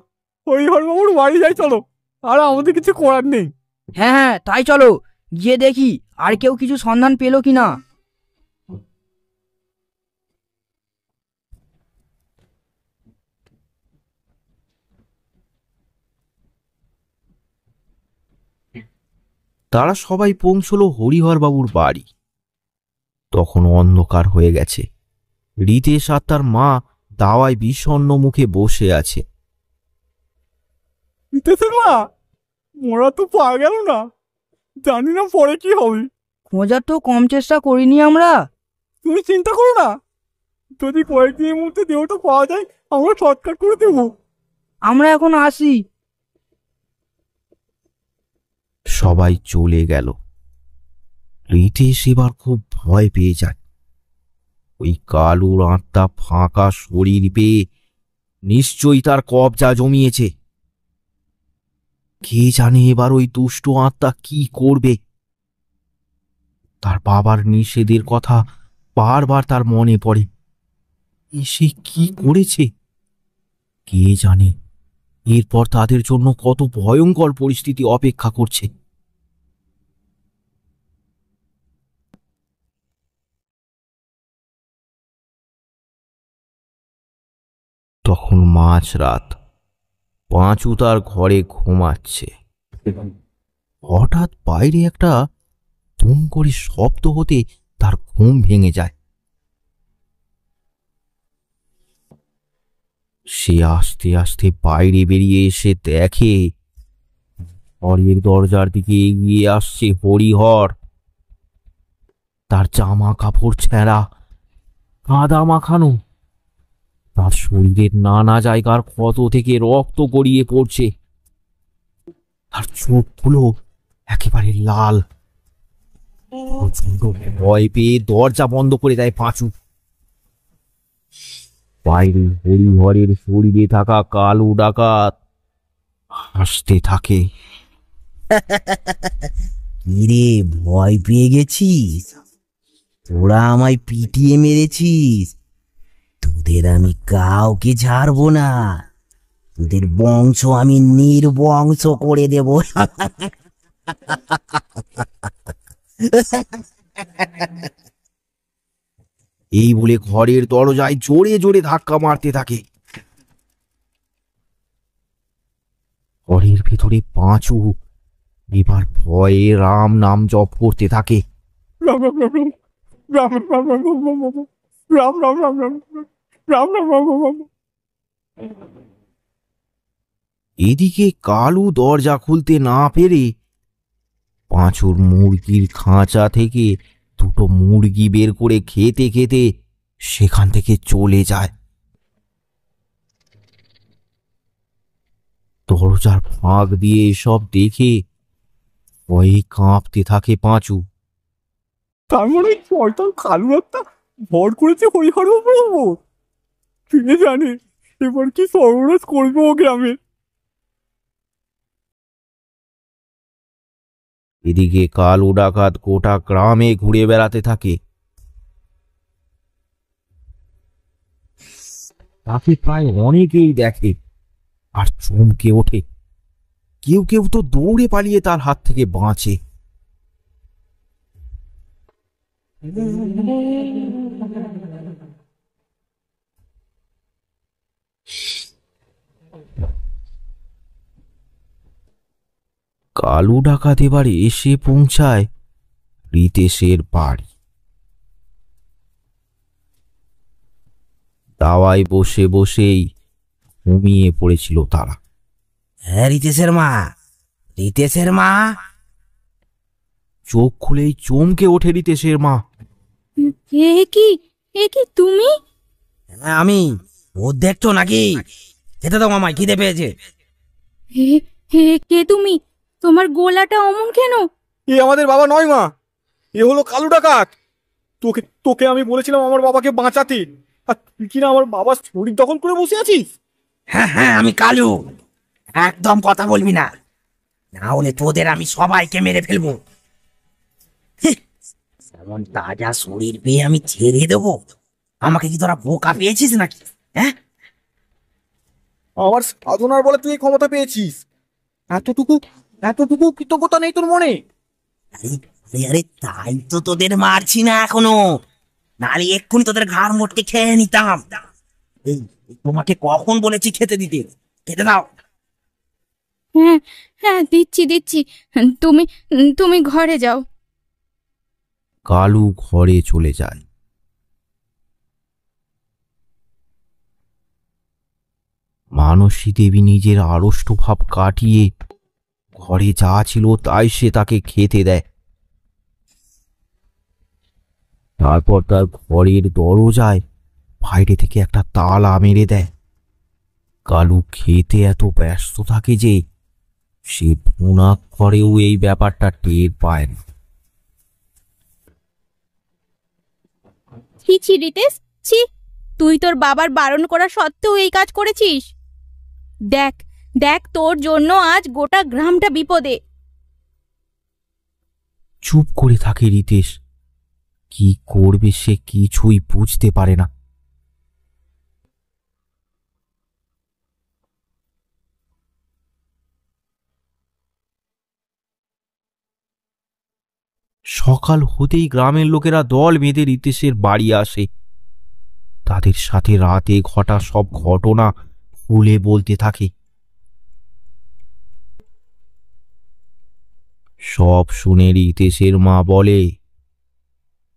Speaker 4: হরিহরবাবুর বাড়ি যাই চলো, আর আমাদের কিছু করার নেই।
Speaker 5: হ্যাঁ হ্যাঁ, তাই চলো, গিয়ে দেখি আর কেউ কিছু সন্ধান পেলো কিনা।
Speaker 1: তারা সবাই পৌঁছল হরিহরবাবুর বাড়ি। তখন অন্ধকার হয়ে গেছে। রিতেশ আর তার মা দাওয়ায় বিষণ্ণ মুখে বসে আছে।
Speaker 4: রিতেশের মা, মোড়া তো পাওয়া গেল না, জানি না পরে কি হবে।
Speaker 5: খোঁজার তো কম চেষ্টা করিনি আমরা।
Speaker 4: তুমি চিন্তা করো না, যদি কয়েকদিনের মধ্যে দেহটা পাওয়া যায় আমরা শর্টকাট করে দেবো।
Speaker 5: আমরা এখন আসি।
Speaker 1: সবাই চলে গেল। রিতেশ এবার খুব ভয় পেয়ে যায়। ওই কালুর আত্মা ফাঁকা শরীর পেয়ে নিশ্চয়ই তার কবজা জমিয়েছে। কে জানে এবার ওই দুষ্ট আত্মা কি করবে। তার বাবার নিষেধের কথা বারবার তার মনে পড়ে। সে কি করেছে কে জানে। এরপর তাদের জন্য কত ভয়ঙ্কর পরিস্থিতি অপেক্ষা করছে। তখন মাঝরাত। পাঁচু তার ঘরে ঘুমাচ্ছে। হঠাৎ বাইরে একটা তুম করে শব্দ হতে তার ঘুম ভেঙে যায়। সে আস্তে আস্তে বাইরে বেরিয়ে এসে দেখে ঘরের দরজার দিকে এগিয়ে আসছে হরিহর। তার জামা কাপড় ছেঁড়া, কাদা মাখানো। তার শরীরের নানা জায়গার ক্ষত থেকে রক্ত গড়িয়ে পড়ছে। তার চোখগুলো একেবারে লাল। প্রচন্ড ভয় পেয়ে দরজা বন্ধ করে দেয় পাঁচু। বাইরে হরিহরের শরীরে থাকা কালো ডাকাত হাসতে থাকে।
Speaker 7: কিরে, ভয় পেয়ে গেছিস? তোরা আমায় পিটিয়ে মেরেছিস, তোদের আমি কাউকে ছাড়বো না, তোদের বংশ আমি নির্বংশ করে দেব।
Speaker 1: এই বলে ঘরের দরজায় জোরে জোরে ধাক্কা মারতে থাকে। ঘরের ভেতরে পাঁচু এবার ভয়ে রাম নাম জপ করতে থাকে।
Speaker 4: রাম রাম রাম রাম রাম রাম রাম রাম রাম রাম রাম রাম রাম রাম রাম রাম রাম।
Speaker 1: এদিকে কালু দরজা খুলতে না পেরে পাঁচুর মুরগির খাঁচা থেকে দুটো মুরগি বের করে খেতে খেতে সেখান থেকে চলে যায়। দরজার ফাঁক দিয়ে এসব দেখে ভয়ে কাঁপতে থাকে পাঁচু।
Speaker 4: তার মানে শয়তান কালু একটা ভর করেছে হরিহর বাবুর উপর। কে জানে এবার কি সর্বনাশ করবো ও গ্রামের।
Speaker 1: এদিকে কালু ডাকাত গোটা গ্রামে ঘুরে বেড়াতে থাকে। তাকে প্রায় অনেকেই দেখে আর চমকে ওঠে। কেউ কেউ তো দৌড়ে পালিয়ে তার হাত থেকে বাঁচে। কালু ডাকাত এবার এসে পৌঁছায় রিতেশের বাড়ি। দাওয়ায় বসে বসেই ঘুমিয়ে পড়েছিল তারা।
Speaker 7: হ্যাঁ রিতেশের মা, রিতেশের মা।
Speaker 1: চোখ খুলেই চমকে ওঠে রিতেশের মা।
Speaker 2: এ কি তুমি?
Speaker 7: হ্যাঁ আমি। ভূত দেখছো নাকি? খেতে দাও মামাই, খিদে পেয়েছে।
Speaker 2: হে হে, কে তুমি? তোমার গোলাটা অমন কেন?
Speaker 4: এ আমাদের বাবা নয় মা, এ হলো কালু ডাকাত। তোকে তোকে আমি বলেছিলাম আমার বাবাকে বাঁচাতে, আর তুই কিনা আমার বাবার শরীর দখল করে বসে আছিস।
Speaker 7: হ্যাঁ হ্যাঁ আমি কালু, একদম কথা বলবি না, না হলে তোদের আমি সবাইকে মেরে ফেলবো। এমন তাজা শরীর পেয়ে আমি ছেড়ে দেবো? আমাকে কি তোরা বোকা পেয়েছিস নাকি? হ্যাঁ,
Speaker 4: আমার সাধনার বলে তুই এই ক্ষমতা পেয়েছিস। এতটুকু এতটুকু কৃতজ্ঞতা নেই তোর মনে?
Speaker 7: আরে আরে আরে, তাই তো তোদের মারছি না এখনো, নাহলে এক্ষুনি তোদের ঘাড় মোটকে খেয়ে নিতাম। এই তোমাকে কখন বলেছি খেতে দিতে? খেতে দাও।
Speaker 2: হ্যাঁ হ্যাঁ, দিচ্ছি। তুমি তুমি ঘরে যাও।
Speaker 1: কালু ঘরে চলে যায়। মানসী দেবী নিজের আড়ষ্ট ভাব কাটিয়ে ঘরে যা ছিল তাই সে তাকে খেতে দেয়। তারপর তার ঘরের দরজায় বাইরে থেকে একটা তালা মেরে দেয়। কালু খেতে এত ব্যস্ত থাকে যে সে ভুনাক্ষরেও এই ব্যাপারটা টের পায় না।
Speaker 2: ছি রিতেশ, ছি! তুই তোর বাবার বারণ করা সত্ত্বেও এই কাজ করেছিস। দেখ দেখ, তোর জন্য আজ গোটা গ্রামটা বিপদে।
Speaker 1: চুপ করে থাকে রিতেশ। কি করবে সে কিছুই বুঝতে পারে না। সকাল হতেই গ্রামের লোকেরা দল বেঁধে রিতেশের বাড়ি আসে। তাদের সাথে রাতে ঘটা সব ঘটনা খুলে বলতে থাকে। সব শুনে রিতেশের মা বলে,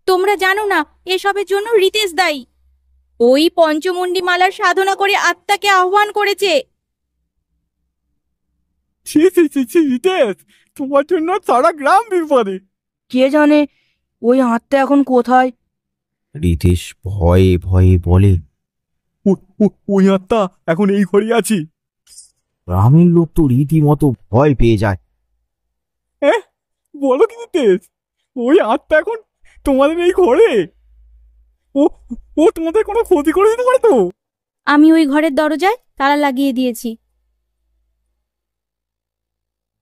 Speaker 2: তোমরা জানো না এসবের জন্য রিতেশ দায়ী। ওই পঞ্চমুণ্ডী মালার সাধনা করে আত্মাকে আহ্বান করেছে।
Speaker 4: ছি ছি ছি ছি রিতেশ, তোমার জন্য সারা গ্রাম বিপদে।
Speaker 5: কে জানে ওই আত্মা এখন কোথায়?
Speaker 1: রিতেশ ভয়ে ভয়ে বলে,
Speaker 4: ওই আত্মা এখন এই ঘরে আছি।
Speaker 1: গ্রামের লোক তো রীতিমতো ভয় পেয়ে যায়।
Speaker 4: হ্যাঁ, বলো কি রিতেশ, ওই আত্মা এখন তোমাদের এই ঘরে? ও ও তোমাদের কোনো ক্ষতি করে দিতে পারে তো?
Speaker 2: আমি ওই ঘরের দরজায় তালা লাগিয়ে দিয়েছি।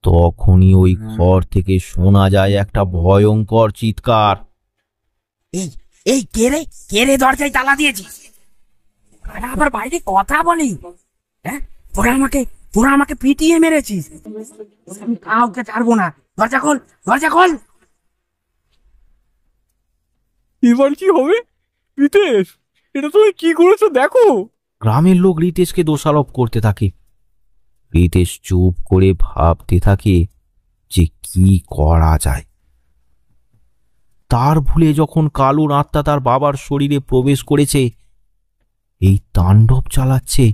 Speaker 1: তখনই ওই ঘর থেকে শোনা যায় একটা ভয়ঙ্কর চিৎকার।
Speaker 7: এই এই কে রে, কে রে দরজায় তালা দিয়েছিস?
Speaker 5: কারা আবার বাইরে কথা বলি? হ্যাঁ, তোরা আমাকে পিটিয়ে মেরেছিস। আমি কাউকে ছাড়বো না। দরজা খোল, দরজা খোল।
Speaker 4: এবার কি হবে? রিতেশ, এটা তুমি কি করেছো দেখো।
Speaker 1: গ্রামের লোক রিতেশকে দোষারোপ করতে থাকে। রিতেশ চুপ করে ভাবতে থাকে যে কি করা যায়। তার ভুলে যখন কালুর আত্মা তার বাবার শরীরে প্রবেশ করেছে, এই তাণ্ডব চালাচ্ছে,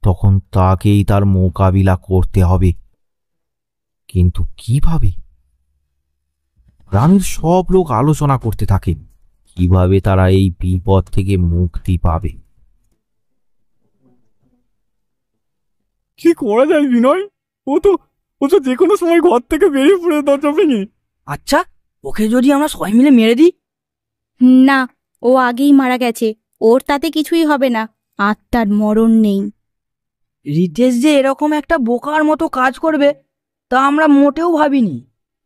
Speaker 1: তখন তাকেই তার মোকাবিলা করতে হবে। কিন্তু কিভাবে? গ্রামের সব লোক আলোচনা করতে থাকে কিভাবে তারা এই বিপদ থেকে মুক্তি পাবে।
Speaker 4: কি করা যায় বিনয়? ও তো যে কোনো সময় ঘর থেকে বেরিয়ে পড়ে দরজা ভেঙে।
Speaker 5: আচ্ছা, ওকে যদি আমরা সবাই মিলে মেরে দিই?
Speaker 2: না, ও আগেই মারা গেছে, ওর তাতে কিছুই হবে না, আত্মার মরণ নেই।
Speaker 5: রিতেশ যে এরকম একটা বোকার মতো কাজ করবে তা আমরা মোটেও ভাবিনি।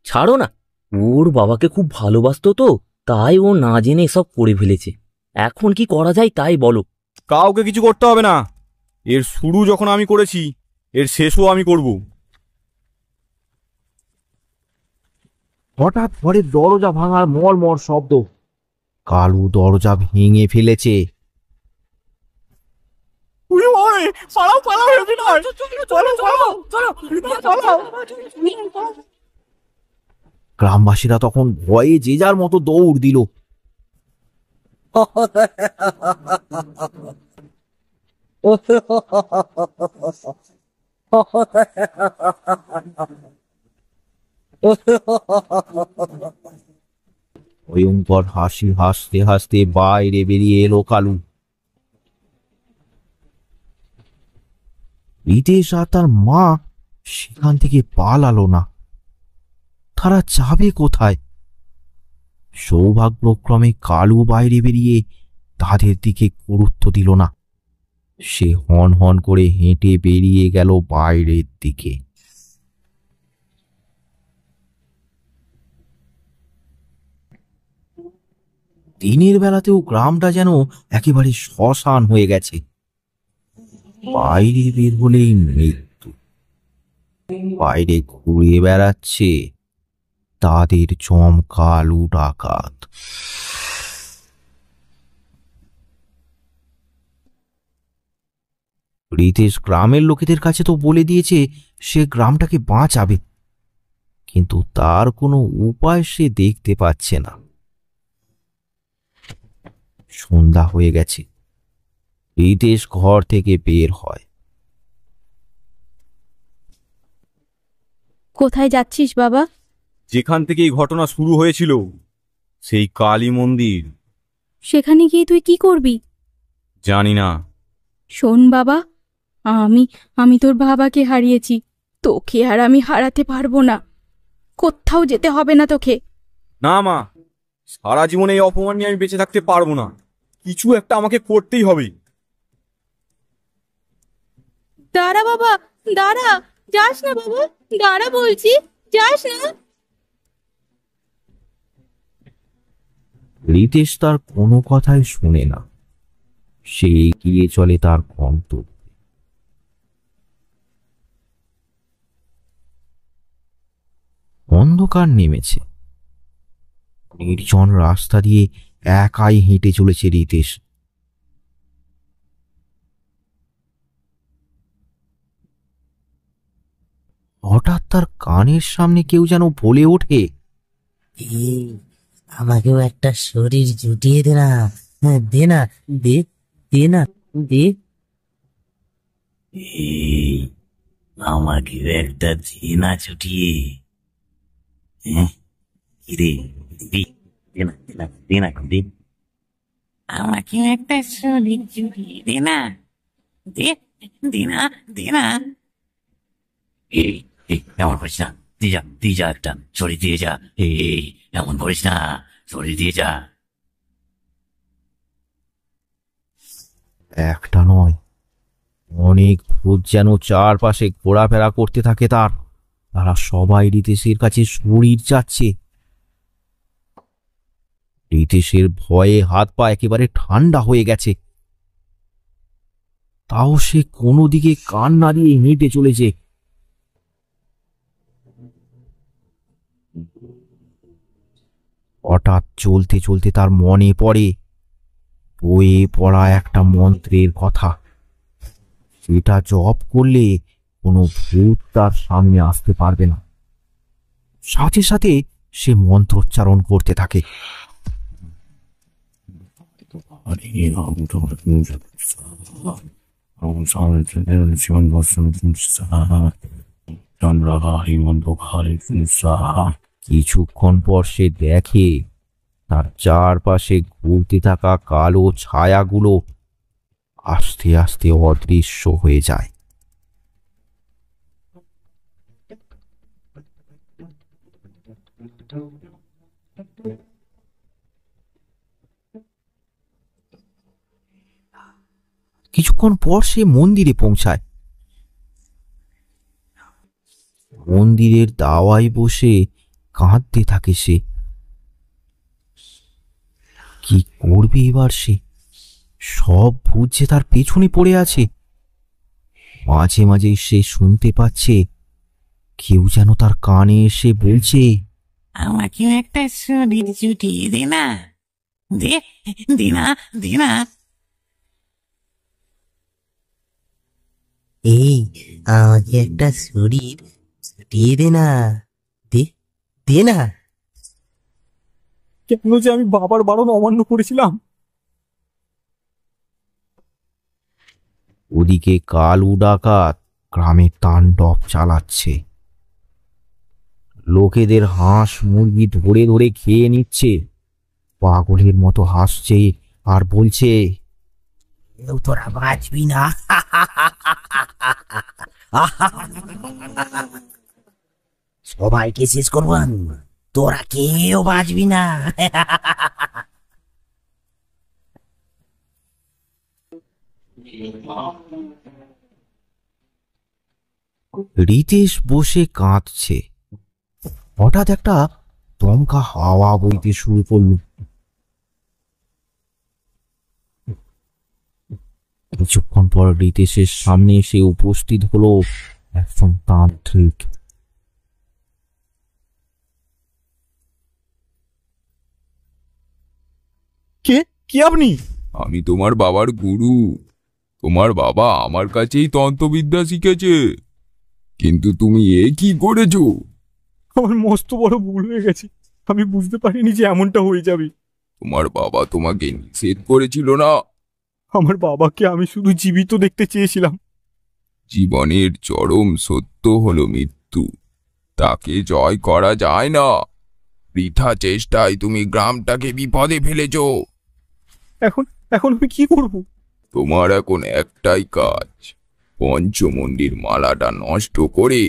Speaker 6: ছাড়ো না, ওর বাবাকে খুব ভালোবাসতো তো, তাই ও না জেনে এসব করে ফেলেছে। এখন কি করা যায় তাই বলো।
Speaker 4: কাউকে কিছু করতে হবে না। এর শুরু যখন আমি করেছি, এর শেষও আমি করব।
Speaker 1: হঠাৎ ঘরের দরজা ভাঙার মর্মর শব্দ। কালু দরজা ভেঙে ফেলেছে। গ্রামবাসীরা তখন ভয়ে যে যার মতো দৌড় দিল। ভয়ঙ্কর হাসি হাসতে হাসতে বাইরে বেরিয়ে এলো কালু। রিতেশ আর তার মা সেখান থেকে পালালো না। তারা যাবে কোথায়? সৌভাগ্যক্রমে কালু বাইরে বেরিয়ে তাদের দিকে গুরুত্ব দিল না। সে হন হন করে হেঁটে বেরিয়ে গেল বাইরের দিকে। দিনের বেলাতেও গ্রামটা যেন একেবারে শ্মশান হয়ে গেছে। বাইরে বের হলেই মৃত্যু। বাইরে ঘুরে বেড়াচ্ছে তাদের জমকালো ডাকাত। রিতেশ গ্রামের লোকেদের কাছে তো বলে দিয়েছে সে গ্রামটাকে বাঁচাবে, কিন্তু তার কোনো উপায় সে দেখতে পাচ্ছে না। সন্ধ্যা হয়ে গেছে। রিতেশ ঘর থেকে বের হয়।
Speaker 2: কোথায় যাচ্ছিস বাবা?
Speaker 4: যেখান থেকে এই ঘটনা শুরু হয়েছিল, সেই কালী মন্দির।
Speaker 2: সেখানে গিয়ে তুই কি করবি?
Speaker 4: জানি না।
Speaker 2: শোন বাবা, আমি তোর বাবাকে হারিয়েছি, তোকে আর আমি হারাতে পারবো না। কোথাও যেতে হবে না তোকে।
Speaker 4: না মা, সারা জীবনে এই অপমান নিয়ে আমি বেঁচে থাকতে পারবো না। কিছু একটা আমাকে করতেই হবে।
Speaker 2: দাঁড়া বাবা, দাঁড়া, যাস না বাবা, দাঁড়া বলছি, যাস না।
Speaker 1: রিতেশ তার কোনো কথাই শুনে না। সে এগিয়ে চলে তার গন্তব্যে। অন্ধকার নেমেছে। নির্জন রাস্তা দিয়ে একাই হেঁটে চলেছে রিতেশ। হঠাৎ তার কানের সামনে কেউ যেন বলে ওঠে,
Speaker 7: আমাকেও একটা শরীর জুটিয়ে দে না, দে না, দে দে না, দে। আমাকেও একটা দে না জুটিয়ে। রে দিবি? দে না, দে না, দে না, দে। আমাকেও একটা শরীর জুটিয়ে দে না, দে, দে না, দে না। এমন করিস না, দিয়ে যা একটা শরীর দিয়ে যা। এমন করিস না, শরীর দিয়ে যা।
Speaker 1: একটা নয়, অনেক ভূত যেন চারপাশে ঘোরাফেরা করতে থাকে তার। তারা সবাই রিতেশের কাছে শরীর চাচ্ছে। রিতেশের ভয়ে হাত পা একেবারে ঠান্ডা হয়ে গেছে। তাও সে কোনো দিকে কান নাড়িয়ে হেঁটে চলেছে। হঠাৎ চলতে চলতে তার মনে পড়ে বইয়ে পড়া একটা মন্ত্রের কথা। সেটা জপ করলে কোনো ভূত তার সামনে আসতে পারবে না। সাথে সাথে সে মন্ত্রোচ্চারণ করতে থাকে। কিছুক্ষণ পর সে দেখে তার চারপাশে ঘুরতে থাকা কালো ছায়াগুলো আস্তে আস্তে অদৃশ্য হয়ে যায়। কিছুক্ষণ পর সে মন্দিরে পৌঁছায়। মন্দিরের দাওয়ায় বসে কাঁদতে থাকে সে। কি করবে এবার সে? সব ভূত যে তার পেছনে পড়ে আছে। মাঝে মাঝে সে শুনতে পাচ্ছে কেউ যেন তার কানে এসে বলছে,
Speaker 8: আমাকে একটা শরীর জুটিয়ে দে না, দে দে না, দে না।
Speaker 7: এই আমাকে একটা শরীর দিয়ে দে না, দে দে না।
Speaker 4: কেন যে আমি বাবার বারণ অমান্য করেছিলাম।
Speaker 1: ওদিকে কালু ডাকাত গ্রামে তাণ্ডব চালাচ্ছে। লোকেদের হাঁস মুরগি ধরে ধরে খেয়ে নিচ্ছে। পাগলের মতো হাসছে আর বলছে,
Speaker 7: কেউ তোরা বাঁচবি না। সবাইকে শেষ করবো আমি, তোরা কেউ বাঁচবি না।
Speaker 1: রিতেশ বসে কাঁদছে। হঠাৎ একটা দমকা হাওয়া বইতে শুরু করল। কিছুক্ষণ পর রিতেশের সামনে এসে উপস্থিত হলো একজন তান্ত্রিক।
Speaker 4: কে কি আপনি?
Speaker 9: আমি তোমার বাবার গুরু। তোমার বাবা আমার কাছেই তন্ত্রবিদ্যা শিখেছে। কিন্তু তুমি এ কি করেছো?
Speaker 4: আমার মস্ত বড় ভুল হয়ে গেছে। আমি বুঝতে পারিনি যে এমনটা হয়ে যাবে।
Speaker 9: তোমার বাবা তোমাকে নিষেধ করেছিল না?
Speaker 4: আমার বাবাকে আমি শুধু জীবিত দেখতে চেয়েছিলাম।
Speaker 9: জীবনের চরম সত্য হলো মৃত্যু। তাকে জয় করা যায় না। বৃথা চেষ্টায় তুমি গ্রামটাকে বিপদে ফেলেছো।
Speaker 4: এখন এখন আমি কি করব?
Speaker 9: তোমার এখন একটাই কাজ, পঞ্চমন্ডির মালাটা নষ্ট করে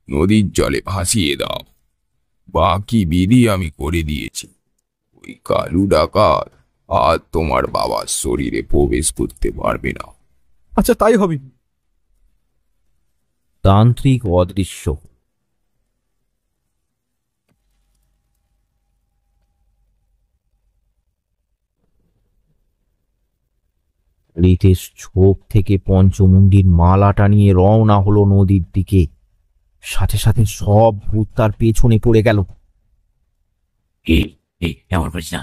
Speaker 9: নদীর জলে ভাসিয়ে দাও। বাকি বিধি আমি করে দিয়েছি। ওই কালু ডাকাত আর তোমার বাবার শরীরে প্রবেশ করতে পারবে না।
Speaker 4: আচ্ছা তাই হবে।
Speaker 1: তান্ত্রিক অদৃশ্য। রিতেশ ছোপ থেকে পঞ্চমুণ্ডির মালাটা নিয়ে রওনা হলো নদীর দিকে। সাথে সাথে সব ভূত তার পেছনে পড়ে গেল।
Speaker 8: এই এই এমন করিস না,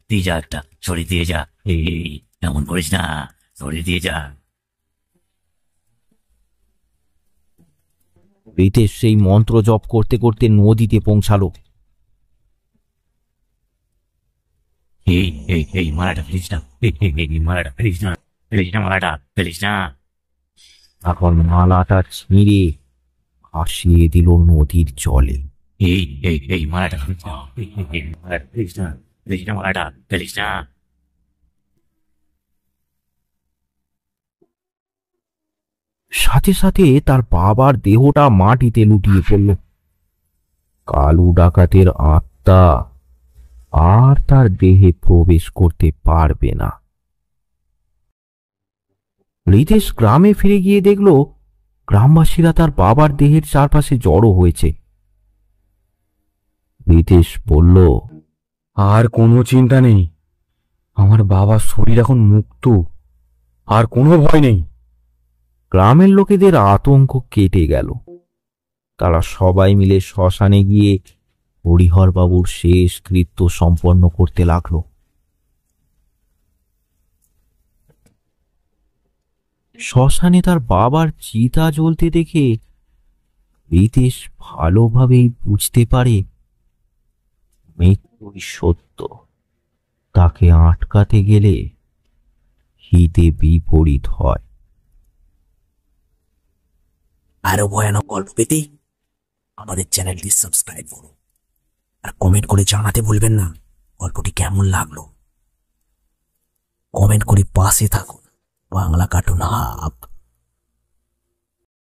Speaker 8: দিয়ে যা একটা শরীর দিয়ে যা। এই এমন করিস না, শরীর দিয়ে যা।
Speaker 1: রিতেশ সেই মন্ত্র জপ করতে করতে নদীতে পৌঁছালো।
Speaker 8: এই এই এই মালাটা ফেলিস না, এই মালাটা ফেলিস না, ফেলিস না, মালাটা ফেলিস না।
Speaker 1: এখন মালাটা ছিঁড়ে ভাসিয়ে দিল নদীর জলে।
Speaker 8: এই এই এই মালাটা ফেলিস না, এই মালাটা ফেলিস না, ফেলিস না, মালাটা ফেলিস না।
Speaker 1: সাথে সাথে তার বাবার দেহটা মাটিতে লুটিয়ে পড়ল। কালু ডাকাতের আত্মা আর তার দেহে প্রবেশ করতে পারবে না। রিতেশ গ্রামে ফিরে গিয়ে দেখল গ্রামবাসীরা তার বাবার দেহের চারপাশে জড়ো হয়েছে। রিতেশ বলল,
Speaker 3: আর কোনো চিন্তা নেই, আমার বাবার শরীর এখন মুক্ত, আর কোনো ভয় নেই।
Speaker 1: গ্রামের লোকেদের আতঙ্ক কেটে গেল। তারা সবাই মিলে শ্মশানে গিয়ে হরিহরবাবুর শেষ কৃত্য সম্পন্ন করতে লাগলো। শ্মশানে তার বাবার চিতা জ্বলতে দেখে রিতেশ ভালোভাবেই বুঝতে পারে মৃত্যুই সত্য। তাকে আটকাতে গেলে হিতে বিপরীত হয়।
Speaker 7: আরো ভয়ানক গল্প পেতে আমাদের চ্যানেলটি সাবস্ক্রাইব করুন আর কমেন্ট করে জানাতে ভুলবেন না গল্পটি কেমন লাগলো। কমেন্ট করে পাশে থাকুন। Bangla cartoon hub.